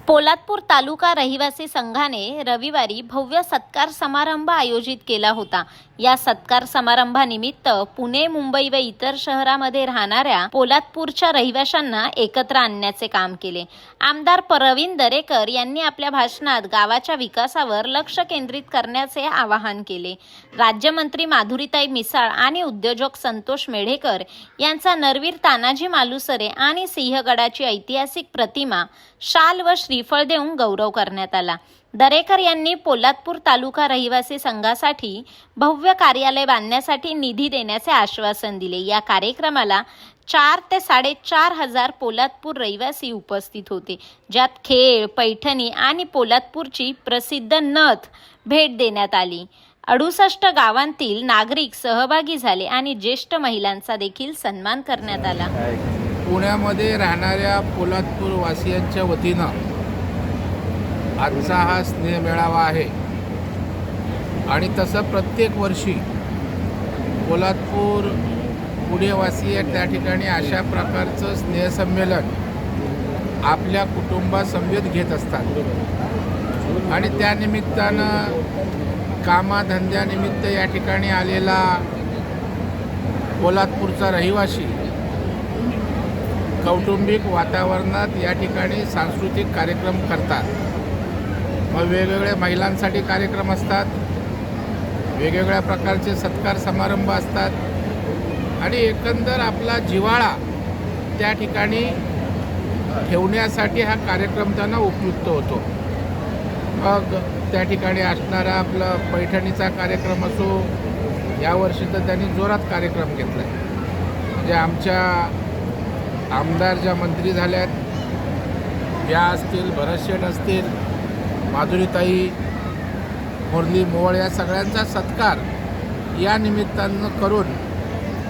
पोलादपूर तालुका रहिवासी संघाने रविवारी भव्य सत्कार समारंभ आयोजित केला होता। या सत्कार समारंभानिमित्त पुणे, मुंबई व इतर शहरांमध्ये राहणाऱ्या पोलादपूरच्या रहिवाशांना एकत्र आणण्याचे काम केले। आमदार प्रवीण दरेकर यांनी आपल्या भाषणात गावाच्या विकासावर लक्ष केंद्रित करण्याचे आवाहन केले। राज्यमंत्री माधुरीताई मिसाळ आणि उद्योजक संतोष मेढेकर यांचा नरवीर तानाजी मालुसरे आणि सिंहगडाची ऐतिहासिक प्रतिमा, शाल व श्रीफळ देऊन गौरव करण्यात आला। दरेकर यांनी पोलादपूर तालुका रहिवासी संघासाठी भव्य कार्यालय बांधण्यासाठी निधी देण्याचे आश्वासन दिले। या कार्यक्रमाला 4 ते 4.5 हजार पोलादपूर रहिवासी उपस्थित होते, ज्यात खेळ, पैठणी आणि पोलादपूरची प्रसिद्ध नथ भेट देण्यात आली। 68 गावांतील नागरिक सहभागी झाले आणि ज्येष्ठ महिलांचा देखील सन्मान करण्यात आला। पुण्यामध्ये राहणाऱ्या पोलादपूर वासियांच्या वतीनं आजचा हा स्नेह मेळावा आहे आणि तसं प्रत्येक वर्षी पोलादपूर पुणेवासी त्या ठिकाणी अशा प्रकारचं स्नेहसंमेलन आपल्या कुटुंबासमवेत घेत असतात आणि त्यानिमित्तानं कामाधंद्यानिमित्त या ठिकाणी आलेला पोलादपूरचा रहिवासी कौटुंबिक वातावरणात या ठिकाणी सांस्कृतिक कार्यक्रम करतात। मग वेगवेगळ्या महिलांसाठी कार्यक्रम असतात, वेगवेगळ्या प्रकारचे सत्कार समारंभ असतात आणि एकंदर आपला जिव्हाळा त्या ठिकाणी ठेवण्यासाठी हा कार्यक्रम त्यांना उपयुक्त होतो। मग त्या ठिकाणी असणारा आपला पैठणीचा कार्यक्रम असो, यावर्षी तर त्यांनी जोरात कार्यक्रम घेतला आहे। म्हणजे आमच्या आमदार ज्या मंत्री झाल्यात त्या असतील, भरत शेठ असतील, माधुरीताई, मुरली मोहोळ, या सगळ्यांचा सत्कार या निमित्तानं करून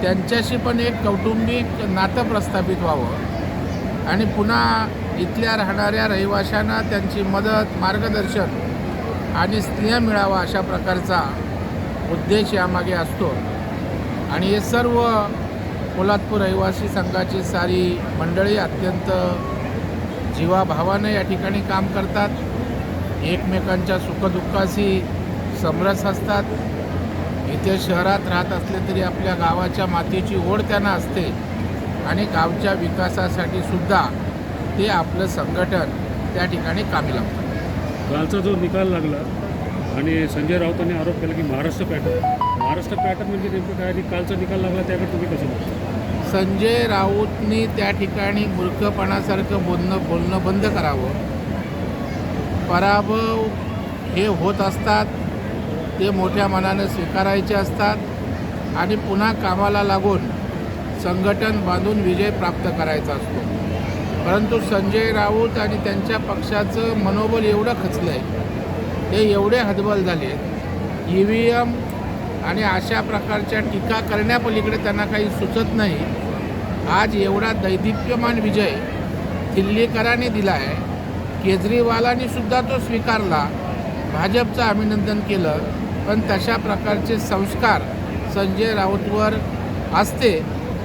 त्यांच्याशी पण एक कौटुंबिक नातं प्रस्थापित व्हावं आणि पुन्हा इथल्या राहणाऱ्या रहिवाशांना त्यांची मदत, मार्गदर्शन आणि स्नेह मिळावा अशा प्रकारचा उद्देश यामागे असतो। आणि हे सर्व पोलादपूर रहिवासी संघाची सारी मंडळी अत्यंत जीवाभावानं या ठिकाणी काम करतात, एकमेकांच्या सुखदुःखाशी समरस असतात। इथे शहरात राहत असले तरी आपल्या गावाच्या मातीची ओढ त्यांना असते आणि गावच्या विकासासाठी सुद्धा ते आपलं संघटन त्या ठिकाणी कामी लावतात। कालचा जो निकाल लागला आणि संजय राऊतांनी आरोप केला की महाराष्ट्र पॅटर्न म्हणजे नेमकं काय आणि कालचा निकाल लागला त्याकडे तुम्ही कसं बघता? संजय राऊतनी त्या ठिकाणी मूर्खपणासारखं बोलणं बंद करावं। पराभव हे होत असतात, ते मोठ्या मनानं स्वीकारायचे असतात आणि पुन्हा कामाला लागून संघटन बांधून विजय प्राप्त करायचा असतो। परंतु संजय राऊत आणि त्यांच्या पक्षाचं मनोबल एवढं खचलं आहे, ते एवढे हतबल झाले, EVM आणि अशा प्रकारच्या टीका करण्यापलीकडे त्यांना काही सुचत नाही। आज एवढा दैदिप्यमान विजय दिल्लीकरांनी दिला आहे, केजरीवालांनी सुद्धा तो स्वीकारला, भाजपचं अभिनंदन केलं, पण तशा प्रकारचे संस्कार संजय राऊतवर असते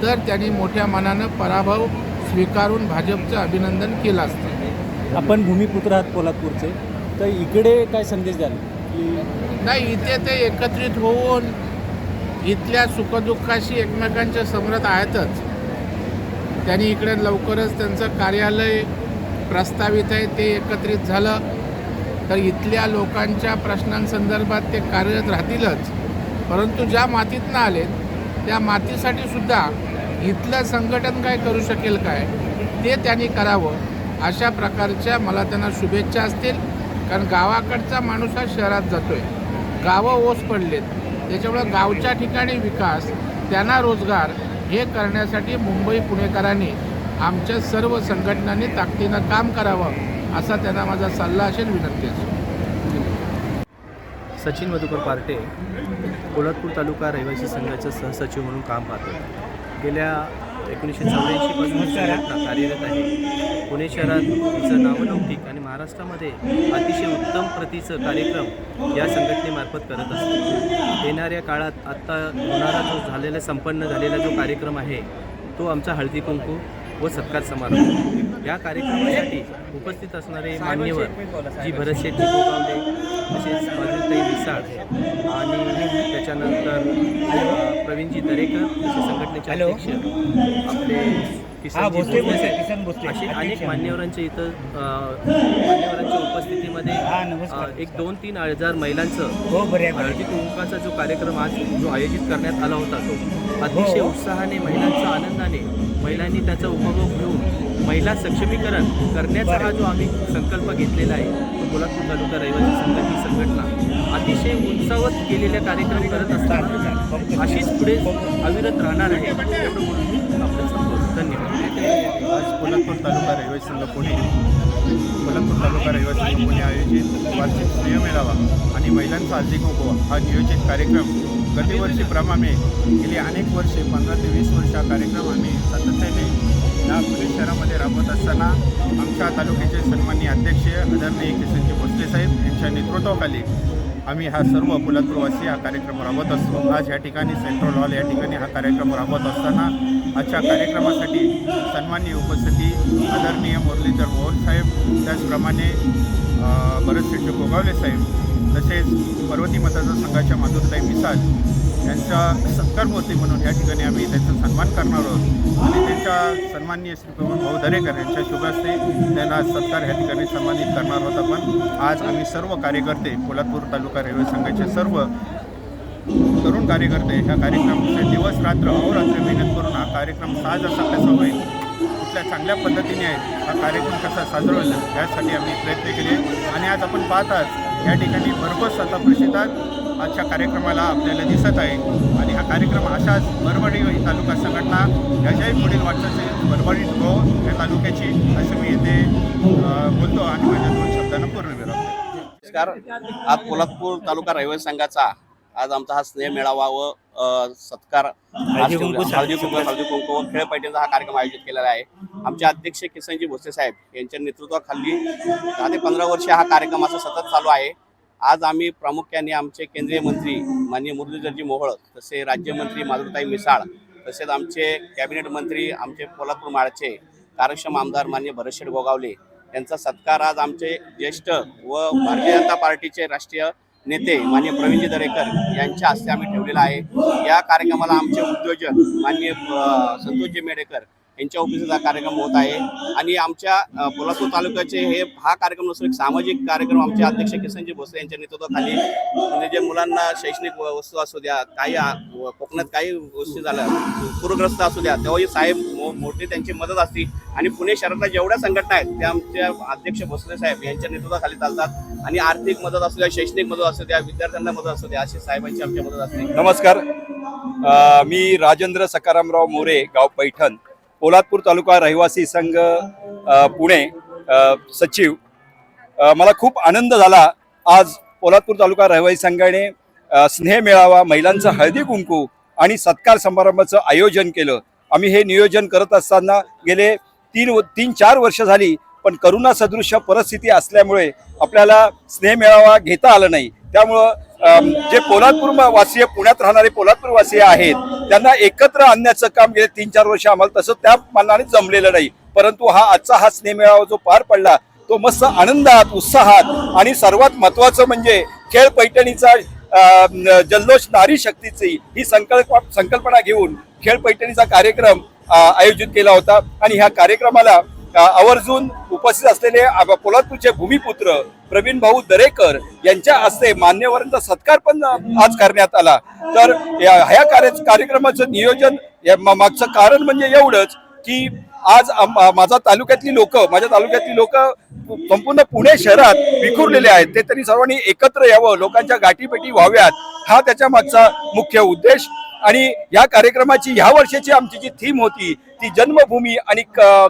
तर त्यांनी मोठ्या मनानं पराभव स्वीकारून भाजपचं अभिनंदन केलं असतं। आपण भूमिपुत्र आहात पोलादपूरचे, तर इकडे काय संदेश द्याल? नाही, इथे ते एकत्रित होऊन इथल्या सुखदुःखाशी एकमेकांच्या समरत आहेतच। त्यांनी इकडे लवकरच त्यांचं कार्यालय प्रस्तावित आहे, ते एकत्रित झालं तर इथल्या लोकांच्या प्रश्नांसंदर्भात ते कार्यरत राहतीलच। परंतु ज्या मातीतनं आलेत त्या मातीसाठी सुद्धा इथलं संघटन काय करू शकेल काय ते त्यांनी करावं, अशा प्रकारच्या मला त्यांना शुभेच्छा असतील। कारण गावाकडचा माणूस हा शहरात जातोय, गावं ओस पडलेत, त्याच्यामुळं गावच्या ठिकाणी विकास, त्यांना रोजगार हे करण्यासाठी मुंबई पुणेकरांनी आमच्या सर्व संघटनांनी ताकदीनं काम करावं असा त्यांना माझा सल्ला असेल, विनंती असेल। सचिन मधुकर पार्टे पोलादपूर तालुका रहिवासी संघाचे सहसचिव म्हणून काम पाहतो। गेल्या 1984 पासून संघटना कार्यरत आहे। पुणे शहरात तिचं नावलौकिक आणि महाराष्ट्रामध्ये अतिशय उत्तम प्रतीचं कार्यक्रम या संघटनेमार्फत करत असते। येणाऱ्या काळात आत्ता होणारा जो संपन्न झालेला जो कार्यक्रम आहे तो आमचा हळदी कुंकू व सत्कार समारंभ। या कार्यक्रमासाठी उपस्थित असणारे मान्यवर जी भरतशेठ गोगावले, तसेच माधुरीताई मिसाळ आणि त्याच्यानंतर प्रवीणजी दरेकर, तसे संघटनेचे अध्यक्ष आपले किसनजी भोसले, असे अनेक मान्यवरांच्या इथं मान्यवरांच्या उपस्थितीमध्ये 1-2-3 हजार महिलांचं हळदी कुंकवाचा जो कार्यक्रम आज जो आयोजित करण्यात आला होता तो अतिशय उत्साहाने, महिलांच्या आनंदाने, महिलांनी त्याचा उपभोग घेऊन महिला सक्षमीकरण करण्याचा हा जो आम्ही संकल्प घेतलेला आहे तो पोलादपूर तालुका रहिवासी संघ ही संघटना अतिशय उत्साहात केलेल्या कार्यक्रम करत असताना अशीच पुढे अविरत राहणार आहे एवढं म्हणून आपलं संतोष. धन्यवाद. आज पोलादपूर तालुका रहिवासी संघ पुणे, पोलादपूर तालुका रहिवासी संघ पुणे आयोजित वार्षिक स्नेहमेळावा आणि महिलांचा हळदी कुंकू हा नियोजित कार्यक्रम प्रतिवर्षीप्रमाणे गेली अनेक वर्षे 15 ते 20 वर्ष हा कार्यक्रम आम्ही सातत्याने या पुणे शहरामध्ये राबवत असताना आमच्या तालुक्याचे सन्माननीय अध्यक्ष आदरणीय किसनजी भोसले साहेब यांच्या नेतृत्वाखाली आम्ही हा सर्व पोलादपूरवासी हा कार्यक्रम राबवत असतो. आज या ठिकाणी सेंट्रल हॉल या ठिकाणी हा कार्यक्रम राबवत असताना आजच्या कार्यक्रमासाठी सन्माननीय उपस्थिती आदरणीय मुरलीधर मोहोळ साहेब, त्याचप्रमाणे भरतशेठ गोगावले साहेब, तसेच पर्वती मतदारसंघाच्या माधुरीताई मिसाळ यांचा सत्कारमूर्ती म्हणून या ठिकाणी आम्ही त्यांचा सन्मान करणार आहोत आणि त्यांच्या सन्माननीय श्री पवन भाऊ दरेकर यांच्या शुभ हस्ते त्यांना सत्कार या ठिकाणी सन्मानित करणार आहोत आपण. आज आम्ही सर्व कार्यकर्ते, पोलादपूर तालुका रहिवासी संघाचे सर्व तरुण कार्यकर्ते ह्या कार्यक्रमाचे दिवस रात्र अहोरात्र मेहनत करून हा कार्यक्रम सहज असा कसा होईल, कुठल्या चांगल्या पद्धतीने हा कार्यक्रम कसा साजरा होईल यासाठी आम्ही प्रयत्न केले आणि आज आपण पाहताच या ठिकाणी भरघोस आता प्रतिसाद आजच्या कार्यक्रमाला आपल्याला दिसत आहे आणि हा कार्यक्रम अशाच बरवाडी तालुका संघटना याच्याही पुढील वाटचाल बरवाडी हो या तालुक्याची असं मी इथे बोलतो आणि माझ्या 2 शब्दांना पूर्ण विराम. नमस्कार. आज पोलादपूर तालुका रहिवासी संघाचा आज आमचा हा स्नेह मेळावा व सत्कार हळदी कुंकू व खेळपैठणीचा हा कार्यक्रम आयोजित केलेला आहे. आमचे अध्यक्ष किसनजी भोसले साहेब यांच्या नेतृत्वाखाली 10 ते 15 वर्षे हा कार्यक्रम असा सतत चालू आहे. आज आम्ही प्रामुख्याने आमचे केंद्रीय मंत्री माननीय मुरलीधरजी मोहोळ, तसे राज्यमंत्री माधुरीताई मिसाळ, तसेच आमचे कॅबिनेट मंत्री आमचे पोलादपूर माळचे कार्यक्षम आमदार माननीय भरतशेठ गोगावले यांचा सत्कार आज आमचे ज्येष्ठ व भारतीय जनता पार्टीचे राष्ट्रीय नेते माननीय प्रवीणजी दरेकर यांच्या हस्ते आम्ही ठेवलेला आहे. या कार्यक्रमाला आमचे उद्योजक माननीय संतोषजी मेडेकर यांच्या उपस्थितीचा कार्यक्रम होत आहे आणि आमच्या पोलादपूर तालुक्याचे हा कार्यक्रम नसून एक सामाजिक कार्यक्रम आमचे अध्यक्ष किसनजी भोसले यांच्या नेतृत्वाखाली म्हणजे जे मुलांना शैक्षणिक वस्तू असू द्या, काही कोकणात काही गोष्टी झाल्या, पूरग्रस्त असू द्या, तेव्हाही साहेब मोठी त्यांची मदत असते आणि पुणे शहरातल्या जेवढ्या संघटना आहेत त्या आमच्या अध्यक्ष भोसले साहेब यांच्या नेतृत्वाखाली चालतात आणि आर्थिक मदत असू द्या, शैक्षणिक मदत असू द्या, विद्यार्थ्यांना मदत असू द्या, अशी साहेबांची आमच्या मदत असते. नमस्कार. मी राजेंद्र सकारामराव मोरे, गाव पैठण, पोलादपूर तालुका रहिवासी संघ पुणे सचिव. मला खूप आनंद झाला आज पोलादपूर तालुका रहिवासी संघाने स्नेह मेळावा, महिलांचा हळदी कुंकू आणि सत्कार समारंभाचं आयोजन केलं. आम्ही हे नियोजन करत असताना गेले 3-4 वर्ष झाली, पण करोना सदृश्य परिस्थिती असल्यामुळे आपल्याला स्नेह मेळावा घेता आला नाही. त्यामुळं जे पोलादपूर वासीय, पुण्यात राहणारे पोलादपूर वासीय आहेत त्यांना एकत्र आणण्याचं काम गेले 3-4 वर्ष आम्हाला तसं त्या मानाने जमलेलं नाही. परंतु आजचा हा स्नेह मेळावा जो पार पडला तो मस्त आनंदात, उत्साहात आणि सर्वात महत्त्वाचं म्हणजे खेळ पैठणीचा जल्लोष, नारी शक्तीची ही संकल्पना घेऊन खेळ पैठणीचा कार्यक्रम आयोजित केला होता आणि ह्या कार्यक्रमाला आवर्जून उपस्थित असलेले पोलादपूरचे भूमिपुत्र प्रवीण भाऊ दरेकर यांच्या हस्ते मान्यवरांचा सत्कार पण आज करण्यात आला. तर ह्या कार्यक्रमाचं नियोजन मागचं कारण म्हणजे एवढंच की आज माझ्या तालुक्यातली लोक संपूर्ण पुणे शहरात विखुरलेले आहेत. ते तरी सर्वांनी एकत्र यावं, लोकांच्या गाठीभेटी व्हाव्यात, हा त्याच्या मागचा मुख्य उद्देश. आणि या कार्यक्रमाची ह्या वर्षाची आमची जी थीम होती ती जन्मभूमी आणि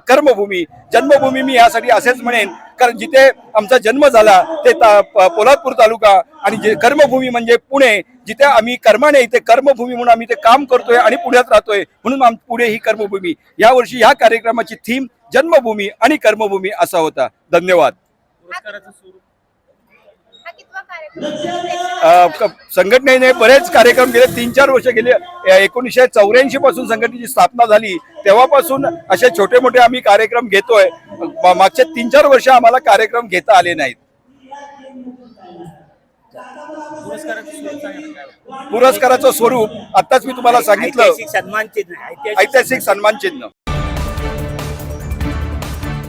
कर्मभूमी. जन्मभूमी मी यासाठी असेच म्हणेन कारण जिथे आमचा जन्म झाला ते पोलादपूर तालुका आणि जे कर्मभूमी म्हणजे पुणे, जिथे आम्ही कर्माने इथे कर्मभूमी म्हणून आम्ही ते काम करतोय आणि पुण्यात राहतोय म्हणून पुणे ही कर्मभूमी. यावर्षी ह्या कार्यक्रमाची थीम जन्मभूमी आणि कर्मभूमी असा होता. धन्यवाद. संघटनेने बरेच कार्यक्रम गेले 3-4 वर्ष गेले. 1984 पासून संघटनेची स्थापना झाली तेव्हापासून असे छोटे मोठे आम्ही कार्यक्रम घेतोय. मागचे 3-4 वर्ष आम्हाला कार्यक्रम घेता आले नाहीत. पुरस्काराचं स्वरूप आताच मी तुम्हाला सांगितलं, ऐतिहासिक सन्मान चिन्ह.